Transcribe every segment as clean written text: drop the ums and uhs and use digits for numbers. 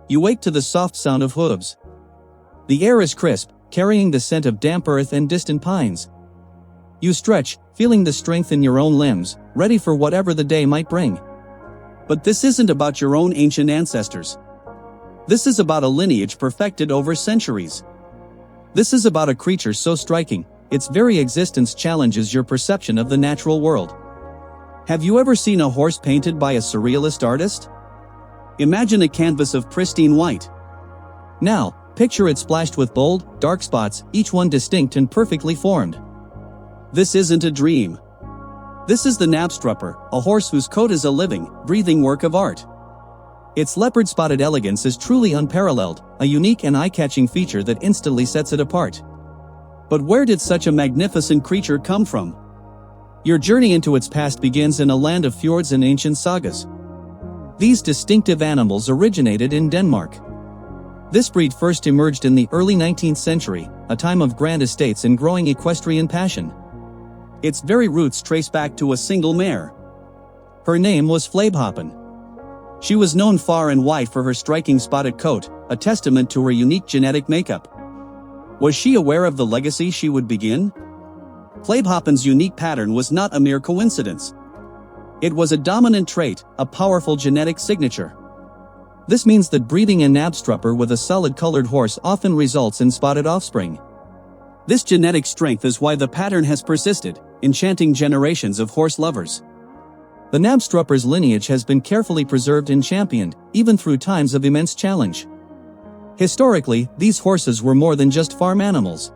You wake to the soft sound of hooves. The air is crisp, carrying the scent of damp earth and distant pines. You stretch, feeling the strength in your own limbs, ready for whatever the day might bring. But this isn't about your own ancient ancestors. This is about a lineage perfected over centuries. This is about a creature so striking, its very existence challenges your perception of the natural world. Have you ever seen a horse painted by a surrealist artist? Imagine a canvas of pristine white. Now, picture it splashed with bold, dark spots, each one distinct and perfectly formed. This isn't a dream. This is the Knabstrupper, a horse whose coat is a living, breathing work of art. Its leopard-spotted elegance is truly unparalleled, a unique and eye-catching feature that instantly sets it apart. But where did such a magnificent creature come from? Your journey into its past begins in a land of fjords and ancient sagas. These distinctive animals originated in Denmark. This breed first emerged in the early 19th century, a time of grand estates and growing equestrian passion. Its very roots trace back to a single mare. Her name was Flaebehoppen. She was known far and wide for her striking spotted coat, a testament to her unique genetic makeup. Was she aware of the legacy she would begin? Flaebehoppen's unique pattern was not a mere coincidence. It was a dominant trait, a powerful genetic signature. This means that breeding a Knabstrupper with a solid-colored horse often results in spotted offspring. This genetic strength is why the pattern has persisted, enchanting generations of horse lovers. The Knabstrupper's lineage has been carefully preserved and championed, even through times of immense challenge. Historically, these horses were more than just farm animals.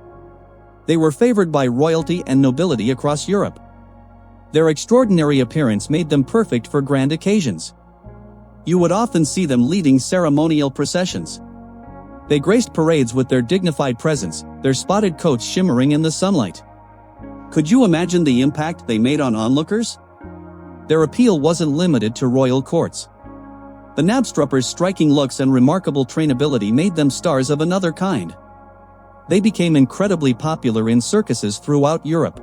They were favored by royalty and nobility across Europe. Their extraordinary appearance made them perfect for grand occasions. You would often see them leading ceremonial processions. They graced parades with their dignified presence, their spotted coats shimmering in the sunlight. Could you imagine the impact they made on onlookers? Their appeal wasn't limited to royal courts. The Knabstrupper's striking looks and remarkable trainability made them stars of another kind. They became incredibly popular in circuses throughout Europe.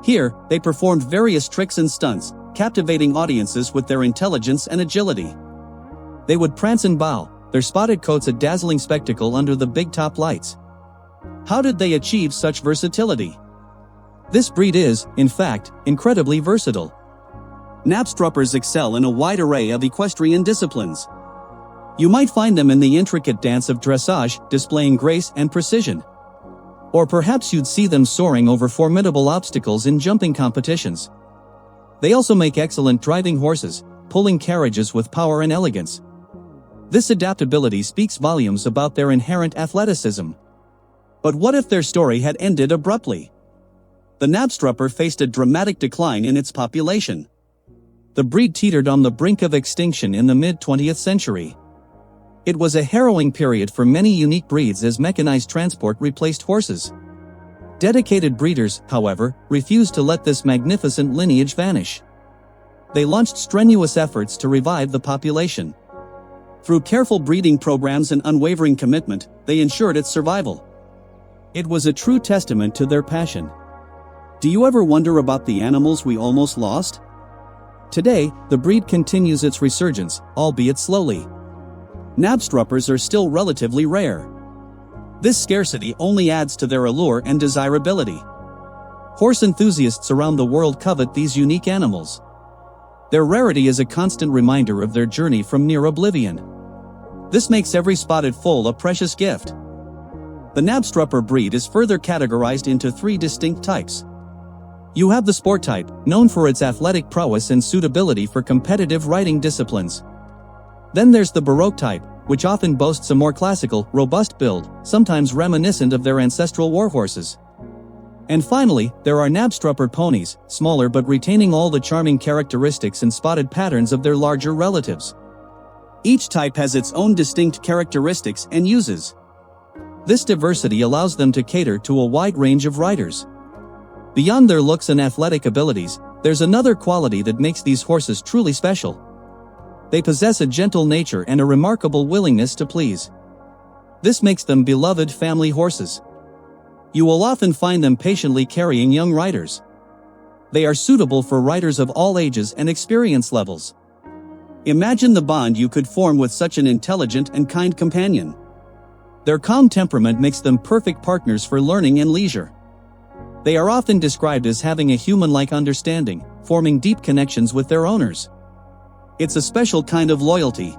Here, they performed various tricks and stunts, captivating audiences with their intelligence and agility. They would prance and bow, their spotted coats a dazzling spectacle under the big top lights. How did they achieve such versatility? This breed is, in fact, incredibly versatile. Knabstruppers excel in a wide array of equestrian disciplines. You might find them in the intricate dance of dressage, displaying grace and precision. Or perhaps you'd see them soaring over formidable obstacles in jumping competitions. They also make excellent driving horses, pulling carriages with power and elegance. This adaptability speaks volumes about their inherent athleticism. But what if their story had ended abruptly? The Knabstrupper faced a dramatic decline in its population. The breed teetered on the brink of extinction in the mid-20th century. It was a harrowing period for many unique breeds as mechanized transport replaced horses. Dedicated breeders, however, refused to let this magnificent lineage vanish. They launched strenuous efforts to revive the population. Through careful breeding programs and unwavering commitment, they ensured its survival. It was a true testament to their passion. Do you ever wonder about the animals we almost lost? Today, the breed continues its resurgence, albeit slowly. Knabstruppers are still relatively rare. This scarcity only adds to their allure and desirability. Horse enthusiasts around the world covet these unique animals. Their rarity is a constant reminder of their journey from near oblivion. This makes every spotted foal a precious gift. The Knabstrupper breed is further categorized into three distinct types. You have the sport type, known for its athletic prowess and suitability for competitive riding disciplines. Then there's the Baroque type, which often boasts a more classical, robust build, sometimes reminiscent of their ancestral warhorses. And finally, there are Knabstrupper ponies, smaller but retaining all the charming characteristics and spotted patterns of their larger relatives. Each type has its own distinct characteristics and uses. This diversity allows them to cater to a wide range of riders. Beyond their looks and athletic abilities, there's another quality that makes these horses truly special. They possess a gentle nature and a remarkable willingness to please. This makes them beloved family horses. You will often find them patiently carrying young riders. They are suitable for riders of all ages and experience levels. Imagine the bond you could form with such an intelligent and kind companion. Their calm temperament makes them perfect partners for learning and leisure. They are often described as having a human-like understanding, forming deep connections with their owners. It's a special kind of loyalty.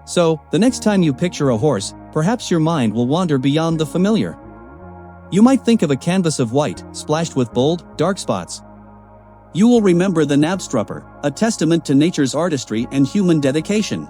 So, the next time you picture a horse, perhaps your mind will wander beyond the familiar. You might think of a canvas of white, splashed with bold, dark spots. You will remember the Knabstrupper, a testament to nature's artistry and human dedication.